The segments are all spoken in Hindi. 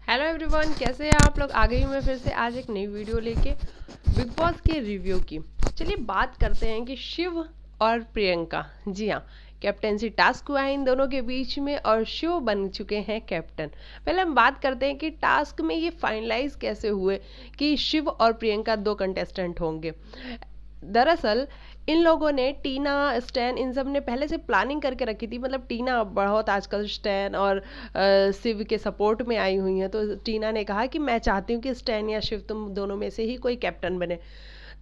हेलो एवरीवन, कैसे हैं आप लोग। आ गई हूँ मैं फिर से आज एक नई वीडियो लेके बिग बॉस के रिव्यू की। चलिए बात करते हैं कि शिव और प्रियंका, जी हाँ, कैप्टेंसी टास्क हुआ है इन दोनों के बीच में और शिव बन चुके हैं कैप्टन। पहले हम बात करते हैं कि टास्क में ये फाइनलाइज कैसे हुए कि शिव और प्रियंका दो कंटेस्टेंट होंगे। दरअसल इन लोगों ने, टीना, स्टैन, इन सब ने पहले से प्लानिंग करके रखी थी। मतलब टीना बहुत आजकल स्टैन और शिव के सपोर्ट में आई हुई हैं, तो टीना ने कहा कि मैं चाहती हूँ कि स्टैन या शिव तुम दोनों में से ही कोई कैप्टन बने।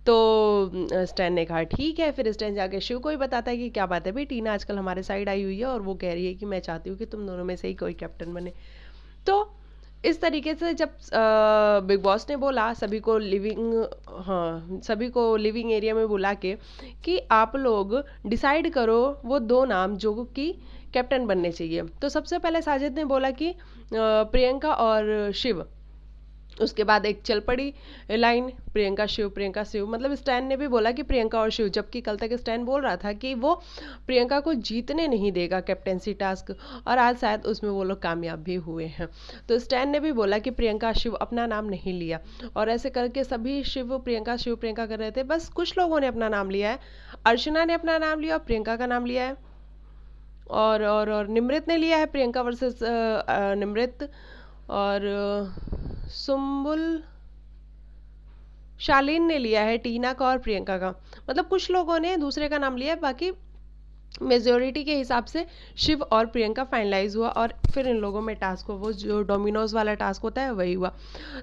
तो स्टैन ने कहा ठीक है। फिर स्टैन जाके शिव को ही बताता है कि क्या बात है भाई, टीना आजकल हमारे साइड आई हुई है और वो कह रही है कि मैं चाहती हूँ कि तुम दोनों में से ही कोई कैप्टन बने। तो इस तरीके से जब बिग बॉस ने बोला सभी को लिविंग, हाँ, सभी को लिविंग एरिया में बुला के कि आप लोग डिसाइड करो वो दो नाम जो कि कैप्टन बनने चाहिए। तो सबसे पहले साजिद ने बोला कि प्रियंका और शिव। उसके बाद एक चल पड़ी लाइन प्रियंका शिव, मतलब स्टैन ने भी बोला कि प्रियंका और शिव, जबकि कल तक स्टैन बोल रहा था कि वो प्रियंका को जीतने नहीं देगा कैप्टेंसी टास्क, और आज शायद उसमें वो लोग कामयाब भी हुए हैं। तो स्टैन ने भी बोला कि प्रियंका शिव अपना नाम नहीं लिया, और ऐसे करके सभी शिव प्रियंका कर रहे थे। बस कुछ लोगों ने अपना नाम लिया है। अर्चना ने अपना नाम लिया और प्रियंका का नाम लिया है, और निमृत ने लिया है प्रियंका वर्सेस निमृत, और सुम्बुल शालीन ने लिया है टीना का और प्रियंका का। मतलब कुछ लोगों ने दूसरे का नाम लिया है, बाकी मेजोरिटी के हिसाब से शिव और प्रियंका फाइनलाइज हुआ। और फिर इन लोगों में टास्क हुआ, वो जो डोमिनोज वाला टास्क होता है वही हुआ।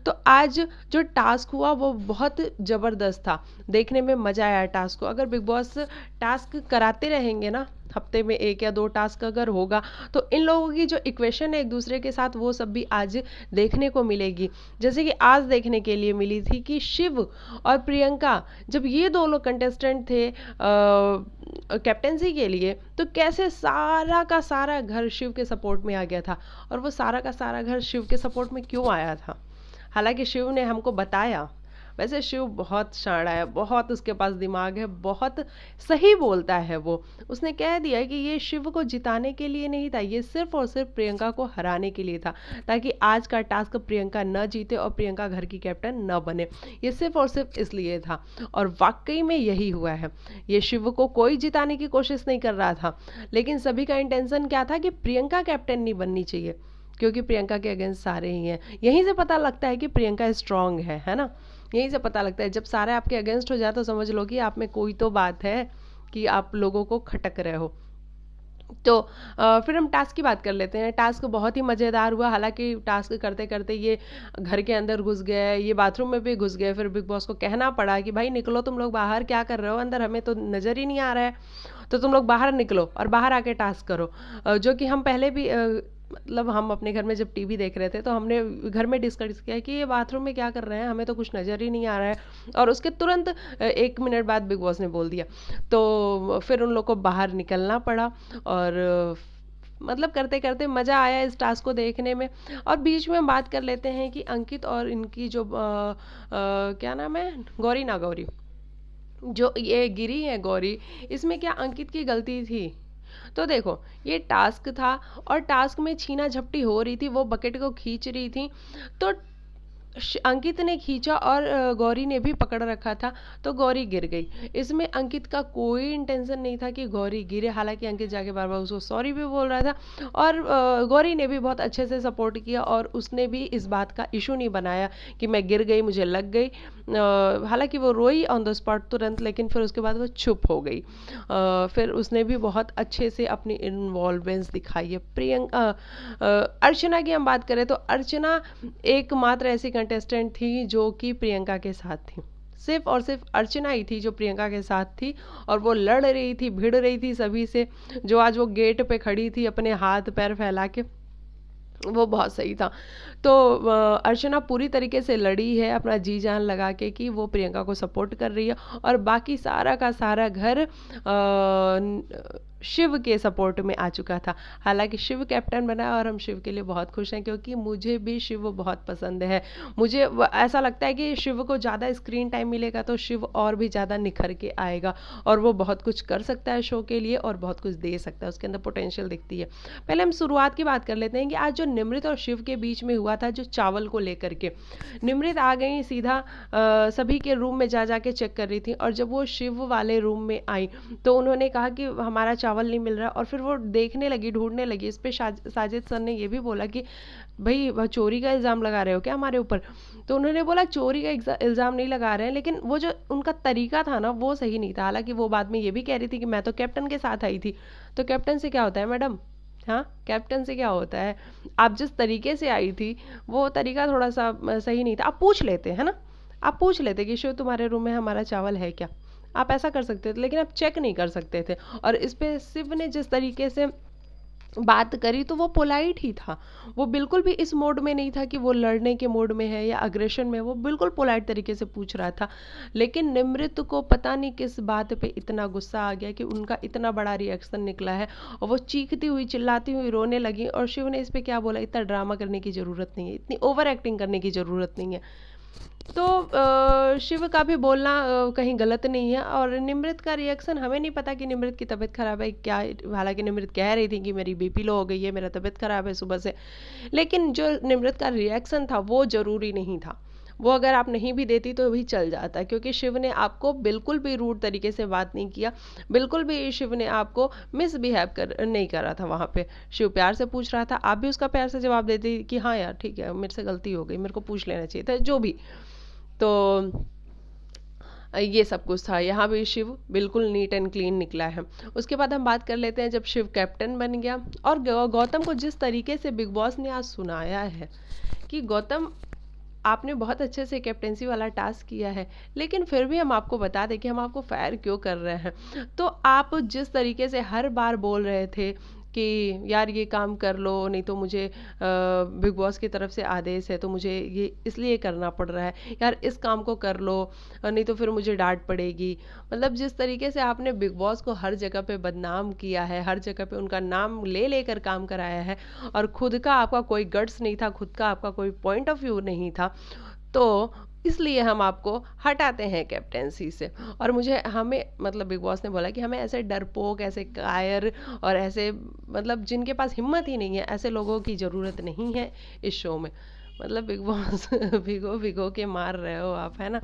तो आज जो टास्क हुआ वो बहुत ज़बरदस्त था, देखने में मज़ा आया टास्क को। अगर बिग बॉस टास्क कराते रहेंगे ना, हफ्ते में एक या दो टास्क अगर होगा, तो इन लोगों की जो इक्वेशन है एक दूसरे के साथ वो सब भी आज देखने को मिलेगी। जैसे कि आज देखने के लिए मिली थी कि शिव और प्रियंका, जब ये दो लोग कंटेस्टेंट थे कैप्टेंसी के लिए, तो कैसे सारा का सारा घर शिव के सपोर्ट में आ गया था। और वो सारा का सारा घर शिव के सपोर्ट में क्यों आया था, हालांकि शिव ने हमको बताया। वैसे शिव बहुत शाणा है, बहुत उसके पास दिमाग है, बहुत सही बोलता है वो। उसने कह दिया कि ये शिव को जिताने के लिए नहीं था, ये सिर्फ और सिर्फ प्रियंका को हराने के लिए था, ताकि आज का टास्क प्रियंका न जीते और प्रियंका घर की कैप्टन न बने। ये सिर्फ और सिर्फ इसलिए था, और वाकई में यही हुआ है। ये शिव को कोई जिताने की कोशिश नहीं कर रहा था, लेकिन सभी का इंटेंशन क्या था कि प्रियंका कैप्टन नहीं बननी चाहिए, क्योंकि प्रियंका के अगेंस्ट सारे ही हैं। यहीं से पता लगता है कि प्रियंका स्ट्रांग है ना। यहीं से पता लगता है, जब सारे आपके अगेंस्ट हो जाए तो समझ लो कि आप में कोई तो बात है कि आप लोगों को खटक रहे हो। तो फिर हम टास्क की बात कर लेते हैं। टास्क बहुत ही मज़ेदार हुआ। हालांकि टास्क करते करते ये घर के अंदर घुस गए, ये बाथरूम में भी घुस गए। फिर बिग बॉस को कहना पड़ा कि भाई निकलो तुम लोग बाहर, क्या कर रहे हो अंदर, हमें तो नज़र ही नहीं आ रहा है, तो तुम लोग बाहर निकलो और बाहर आके टास्क करो। जो कि हम पहले भी मतलब हम अपने घर में जब टीवी देख रहे थे तो हमने घर में डिस्कस किया कि ये बाथरूम में क्या कर रहे हैं, हमें तो कुछ नज़र ही नहीं आ रहा है। और उसके तुरंत 1 मिनट बाद बिग बॉस ने बोल दिया, तो फिर उन लोग को बाहर निकलना पड़ा। और मतलब करते करते मज़ा आया इस टास्क को देखने में। और बीच में हम बात कर लेते हैं कि अंकित और इनकी जो क्या नाम है, गौरी ना गौरी, जो ये गिरी है गौरी, इसमें क्या अंकित की गलती थी। तो देखो, ये टास्क था और टास्क में छीना झपटी हो रही थी, वो बकेट को खींच रही थी, तो अंकित ने खींचा और गौरी ने भी पकड़ रखा था, तो गौरी गिर गई। इसमें अंकित का कोई इंटेंशन नहीं था कि गौरी गिरे, हालांकि अंकित जाके बार बार उसको सॉरी भी बोल रहा था, और गौरी ने भी बहुत अच्छे से सपोर्ट किया, और उसने भी इस बात का इशू नहीं बनाया कि मैं गिर गई, मुझे लग गई। हालांकि वो रोई ऑन द स्पॉट तुरंत, लेकिन फिर उसके बाद वो चुप हो गई। फिर उसने भी बहुत अच्छे से अपनी इन्वॉल्वमेंस दिखाई है। प्रियंका, अर्चना की हम बात करें तो अर्चना एकमात्र ऐसी कंटेस्टेंट थी जो कि प्रियंका के साथ थी। सिर्फ और सिर्फ अर्चना ही थी जो प्रियंका के साथ थी, और वो लड़ रही थी, भिड़ रही थी सभी से। जो आज वो गेट पे खड़ी थी अपने हाथ पैर फैला के, वो बहुत सही था। तो अर्चना पूरी तरीके से लड़ी है अपना जी जान लगा के कि वो प्रियंका को सपोर्ट कर रही है, और बाकी सारा का सारा घर शिव के सपोर्ट में आ चुका था। हालांकि शिव कैप्टन बना और हम शिव के लिए बहुत खुश हैं, क्योंकि मुझे भी शिव बहुत पसंद है। मुझे ऐसा लगता है कि शिव को ज़्यादा स्क्रीन टाइम मिलेगा तो शिव और भी ज़्यादा निखर के आएगा और वो बहुत कुछ कर सकता है शो के लिए और बहुत कुछ दे सकता है, उसके अंदर पोटेंशियल दिखती है। पहले हम शुरुआत की बात कर लेते हैं कि आज जो निमृत और शिव के बीच में हुआ था, जो चावल को लेकर के, निमृत आ गई सीधा सभी के रूम में जा के चेक कर रही थी, और जब वो शिव वाले रूम में आई तो उन्होंने कहा कि हमारा चावल नहीं मिल रहा, और फिर वो देखने लगी, ढूंढने लगी। इस पे साजिद सर ने ये भी बोला कि भाई वह चोरी का इल्ज़ाम लगा रहे हो क्या हमारे ऊपर? तो उन्होंने बोला चोरी का इल्ज़ाम नहीं लगा रहे हैं, लेकिन वो जो उनका तरीका था ना वो सही नहीं था। हालांकि वो बाद में ये भी कह रही थी कि मैं तो कैप्टन के साथ आई थी। तो कैप्टन से क्या होता है मैडम? हाँ, कैप्टन से क्या होता है? आप जिस तरीके से आई थी वो तरीका थोड़ा सा सही नहीं था। आप पूछ लेते है ना, आप पूछ लेते कि शिव तुम्हारे रूम में हमारा चावल है क्या, आप ऐसा कर सकते थे, लेकिन आप चेक नहीं कर सकते थे। और इस पे शिव ने जिस तरीके से बात करी तो वो पोलाइट ही था, वो बिल्कुल भी इस मोड में नहीं था कि वो लड़ने के मोड में है या अग्रेशन में, वो बिल्कुल पोलाइट तरीके से पूछ रहा था। लेकिन निमृत को पता नहीं किस बात पे इतना गुस्सा आ गया कि उनका इतना बड़ा रिएक्शन निकला है, और वो चीखती हुई चिल्लाती हुई रोने लगी। और शिव ने इस पे क्या बोला, इतना ड्रामा करने की ज़रूरत नहीं है, इतनी ओवर एक्टिंग करने की ज़रूरत नहीं है। तो शिव का भी बोलना कहीं गलत नहीं है। और निमृत का रिएक्शन, हमें नहीं पता कि निमृत की तबीयत खराब है क्या। हालांकि निमृत कह रही थी कि मेरी बीपी लो हो गई है, मेरा तबीयत खराब है सुबह से, लेकिन जो निमृत का रिएक्शन था वो जरूरी नहीं था। वो अगर आप नहीं भी देती तो भी चल जाता, क्योंकि शिव ने आपको बिल्कुल भी रूड तरीके से बात नहीं किया, बिल्कुल भी शिव ने आपको मिसबिहेव नहीं करा था। वहाँ पे शिव प्यार से पूछ रहा था, आप भी उसका प्यार से जवाब देती कि हाँ यार ठीक है, मेरे से गलती हो गई, मेरे को पूछ लेना चाहिए था, जो भी। तो ये सब कुछ था। यहाँ भी शिव बिल्कुल नीट एंड क्लीन निकला है। उसके बाद हम बात कर लेते हैं जब शिव कैप्टन बन गया, और गौतम को जिस तरीके से बिग बॉस ने आज सुनाया है कि गौतम आपने बहुत अच्छे से कैप्टेंसी वाला टास्क किया है, लेकिन फिर भी हम आपको बता दें कि हम आपको फायर क्यों कर रहे हैं। तो आप जिस तरीके से हर बार बोल रहे थे कि यार ये काम कर लो, नहीं तो मुझे बिग बॉस की तरफ से आदेश है तो मुझे ये इसलिए करना पड़ रहा है, यार इस काम को कर लो नहीं तो फिर मुझे डांट पड़ेगी। मतलब जिस तरीके से आपने बिग बॉस को हर जगह पे बदनाम किया है, हर जगह पे उनका नाम ले लेकर काम कराया है, और खुद का आपका कोई गट्स नहीं था, खुद का आपका कोई पॉइंट ऑफ व्यू नहीं था, तो इसलिए हम आपको हटाते हैं कैप्टेंसी से। और मुझे हमें मतलब बिग बॉस ने बोला कि हमें ऐसे डरपोक, ऐसे कायर और ऐसे मतलब जिनके पास हिम्मत ही नहीं है, ऐसे लोगों की ज़रूरत नहीं है इस शो में। मतलब बिग बॉस भिगो भिगो के मार रहे हो आप, है ना।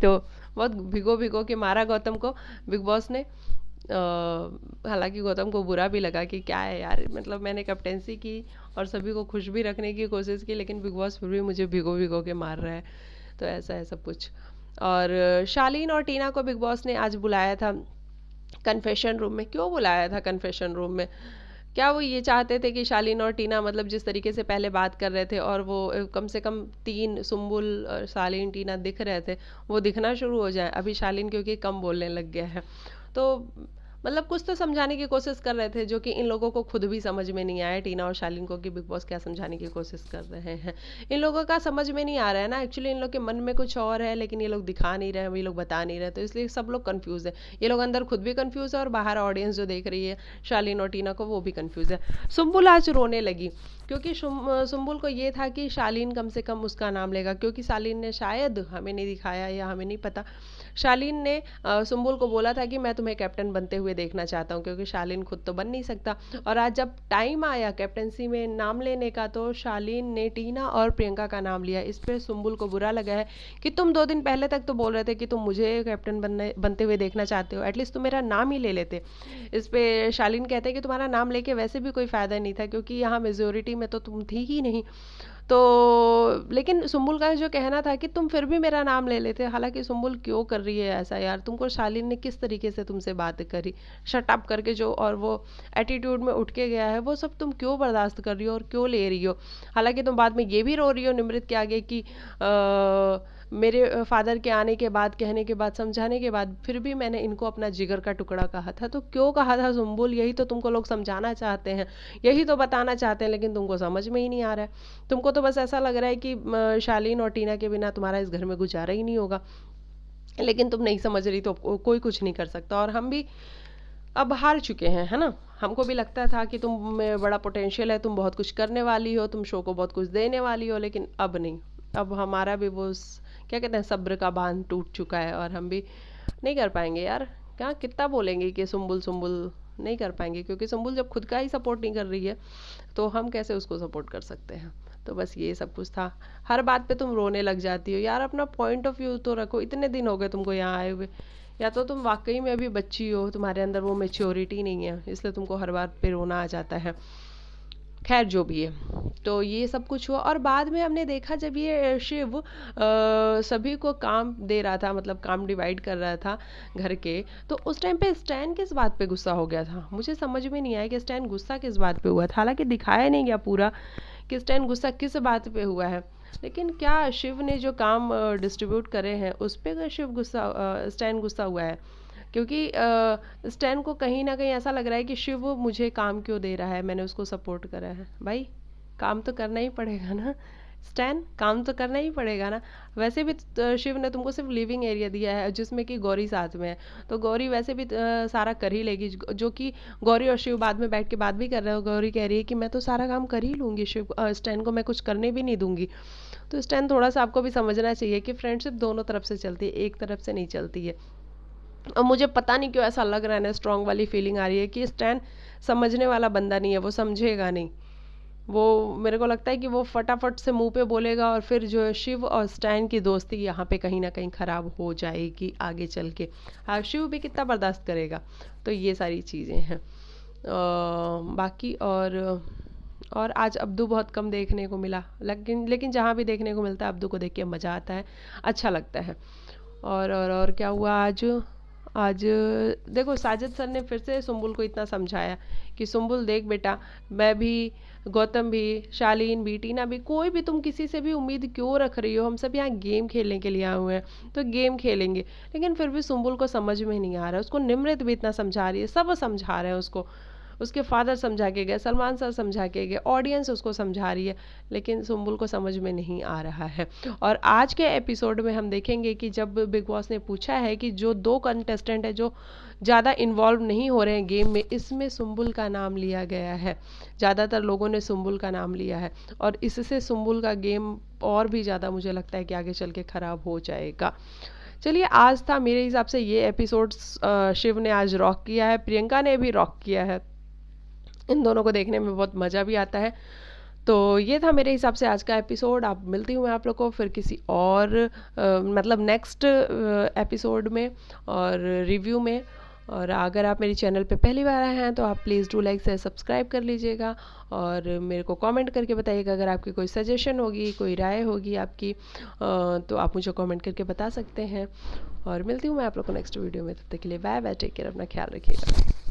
तो बहुत भिगो भिगो के मारा गौतम को बिग बॉस ने। हालांकि गौतम को बुरा भी लगा कि क्या है यार, मतलब मैंने कैप्टेंसी की और सभी को खुश भी रखने की कोशिश की, लेकिन बिग बॉस फिर भी मुझे भिगो भिगो के मार रहा है। तो ऐसा है सब कुछ। और शालीन और टीना को बिग बॉस ने आज बुलाया था कन्फेशन रूम में। क्यों बुलाया था कन्फेशन रूम में? क्या वो ये चाहते थे कि शालीन और टीना मतलब जिस तरीके से पहले बात कर रहे थे, और वो कम से कम 3 सुम्बुल, शालीन, टीना दिख रहे थे, वो दिखना शुरू हो जाए? अभी शालीन क्योंकि कम बोलने लग गया है, तो मतलब कुछ तो समझाने की कोशिश कर रहे थे, जो कि इन लोगों को खुद भी समझ में नहीं आया, टीना और शालीन को, कि बिग बॉस क्या समझाने की कोशिश कर रहे हैं। इन लोगों का समझ में नहीं आ रहा है ना, एक्चुअली इन लोग के मन में कुछ और है, लेकिन ये लोग दिखा नहीं रहे हैं, ये लोग बता नहीं रहे, तो इसलिए सब लोग कंफ्यूज है। ये लोग अंदर खुद भी कंफ्यूज है और बाहर ऑडियंस जो देख रही है शालीन और टीना को, वो भी कंफ्यूज है। सुम्बुल आज रोने लगी, क्योंकि सुम्बुल को ये था कि शालीन कम से कम उसका नाम लेगा, क्योंकि शालीन ने शायद, हमें नहीं दिखाया या हमें नहीं पता, शालीन ने सुम्बुल को बोला था कि मैं तुम्हें कैप्टन बनते हुए देखना चाहता हूँ, क्योंकि शालीन खुद तो बन नहीं सकता। और आज जब टाइम आया कैप्टनसी में नाम लेने का, तो शालीन ने टीना और प्रियंका का नाम लिया। इस पर सुम्बुल को बुरा लगा है कि तुम 2 दिन पहले तक तो बोल रहे थे कि तुम मुझे कैप्टन बनते हुए देखना चाहते हो, एटलीस्ट तुम मेरा नाम ही ले लेते। इस पे शालीन कहते हैं कि तुम्हारा नाम लेके वैसे भी कोई फ़ायदा नहीं था, क्योंकि यहाँ मेजोरिटी में तो तुम थी ही नहीं। तो लेकिन सुम्बुल का जो कहना था कि तुम फिर भी मेरा नाम ले लेते। हालांकि सुम्बुल क्यों कर रही है ऐसा यार? तुमको शालीन ने किस तरीके से तुमसे बात करी, शट अप करके जो, और वो एटीट्यूड में उठ के गया है, वो सब तुम क्यों बर्दाश्त कर रही हो और क्यों ले रही हो? हालांकि तुम बाद में ये भी रो रही हो निमृत के आगे कि मेरे फादर के आने के बाद, कहने के बाद, समझाने के बाद, फिर भी मैंने इनको अपना जिगर का टुकड़ा कहा था। तो क्यों कहा था सुम्बुल? यही तो तुमको लोग समझाना चाहते हैं, यही तो बताना चाहते हैं, लेकिन तुमको समझ में ही नहीं आ रहा है। तुमको तो बस ऐसा लग रहा है कि शालीन और टीना के बिना तुम्हारा इस घर में गुजारा ही नहीं होगा, लेकिन तुम नहीं समझ रही तो कोई कुछ नहीं कर सकता। और हम भी अब हार चुके हैं, है ना। हमको भी लगता था कि तुम में बड़ा पोटेंशियल है, तुम बहुत कुछ करने वाली हो, तुम शो को बहुत कुछ देने वाली हो, लेकिन अब नहीं। अब हमारा भी वो क्या कहते हैं, सब्र का बांध टूट चुका है और हम भी नहीं कर पाएंगे यार। क्या कितना बोलेंगे कि सुम्बुल सुम्बुल, नहीं कर पाएंगे, क्योंकि सुम्बुल जब खुद का ही सपोर्ट नहीं कर रही है तो हम कैसे उसको सपोर्ट कर सकते हैं। तो बस ये सब कुछ था। हर बात पे तुम रोने लग जाती हो यार, अपना पॉइंट ऑफ व्यू तो रखो। इतने दिन हो गए तुमको यहाँ आए हुए, या तो तुम वाकई में अभी बच्ची हो, तुम्हारे अंदर वो मेच्योरिटी नहीं है, इसलिए तुमको हर बार पे रोना आ जाता है। खैर जो भी है, तो ये सब कुछ हुआ। और बाद में हमने देखा जब ये शिव सभी को काम दे रहा था, मतलब काम डिवाइड कर रहा था घर के, तो उस टाइम पे स्टैन किस बात पे गुस्सा हो गया था। मुझे समझ में नहीं आया कि स्टैन गुस्सा किस बात पे हुआ था। हालांकि दिखाया नहीं गया पूरा कि स्टैन गुस्सा किस बात पे हुआ है, लेकिन क्या शिव ने जो काम डिस्ट्रीब्यूट करे हैं उस पे शिव गुस्सा स्टैन गुस्सा हुआ है। क्योंकि स्टैन को कहीं ना कहीं ऐसा लग रहा है कि शिव मुझे काम क्यों दे रहा है, मैंने उसको सपोर्ट करा है। भाई काम तो करना ही पड़ेगा ना स्टैन, काम तो करना ही पड़ेगा ना। वैसे भी शिव ने तुमको सिर्फ लिविंग एरिया दिया है जिसमें कि गौरी साथ में है, तो गौरी वैसे भी सारा कर ही लेगी। जो कि गौरी और शिव बाद में बैठ के बात भी कर रहे हो, गौरी कह रही है कि मैं तो सारा काम कर ही लूंगी, शिव स्टैन को मैं कुछ करने भी नहीं दूंगी। तो स्टैन थोड़ा सा आपको भी समझना चाहिए कि फ्रेंडशिप दोनों तरफ से चलती है, एक तरफ से नहीं चलती है। और मुझे पता नहीं क्यों ऐसा लग रहा है ना, स्ट्रांग वाली फीलिंग आ रही है कि स्टैन समझने वाला बंदा नहीं है, वो समझेगा नहीं। वो मेरे को लगता है कि वो फटाफट से मुंह पे बोलेगा और फिर जो है शिव और स्टैन की दोस्ती यहाँ पे कहीं ना कहीं खराब हो जाएगी आगे चल के। हाँ, शिव भी कितना बर्दाश्त करेगा। तो ये सारी चीज़ें हैं बाकी। और आज अब्दू बहुत कम देखने को मिला, लेकिन जहाँ भी देखने को मिलता है अब्दू को देख के मज़ा आता है, अच्छा लगता है। और क्या हुआ आज। आज देखो साजिद सर ने फिर से सुम्बुल को इतना समझाया कि सुम्बुल देख बेटा, मैं भी, गौतम भी, शालीन भी, टीना भी, कोई भी तुम किसी से भी उम्मीद क्यों रख रही हो, हम सब यहाँ गेम खेलने के लिए आए हुए हैं, तो गेम खेलेंगे। लेकिन फिर भी सुम्बुल को समझ में नहीं आ रहा है। उसको निमृत भी इतना समझा रही है, सब समझा रहे हैं उसको, उसके फादर समझा के गए, सलमान सर समझा के गए, ऑडियंस उसको समझा रही है, लेकिन सुम्बुल को समझ में नहीं आ रहा है। और आज के एपिसोड में हम देखेंगे कि जब बिग बॉस ने पूछा है कि जो 2 कंटेस्टेंट है जो ज़्यादा इन्वॉल्व नहीं हो रहे हैं गेम में, इसमें सुम्बुल का नाम लिया गया है। ज़्यादातर लोगों ने सुम्बुल का नाम लिया है और इससे सुम्बुल का गेम और भी ज़्यादा मुझे लगता है कि आगे चल के ख़राब हो जाएगा। चलिए, आज था मेरे हिसाब से ये एपिसोड शिव ने आज रॉक किया है, प्रियंका ने भी रॉक किया है। इन दोनों को देखने में बहुत मज़ा भी आता है। तो ये था मेरे हिसाब से आज का एपिसोड। आप मिलती हूँ मैं आप लोग को फिर किसी और मतलब नेक्स्ट एपिसोड में और रिव्यू में। और अगर आप मेरे चैनल पे पहली बार आए हैं तो आप प्लीज़ डू लाइक से सब्सक्राइब कर लीजिएगा और मेरे को कमेंट करके बताइएगा। अगर आपकी कोई सजेशन होगी, कोई राय होगी आपकी, तो आप मुझे कमेंट करके बता सकते हैं। और मिलती हूँ मैं आप लोग को नेक्स्ट वीडियो में। तब तक के लिए बाय बाय, टेक केयर, अपना ख्याल रखिएगा।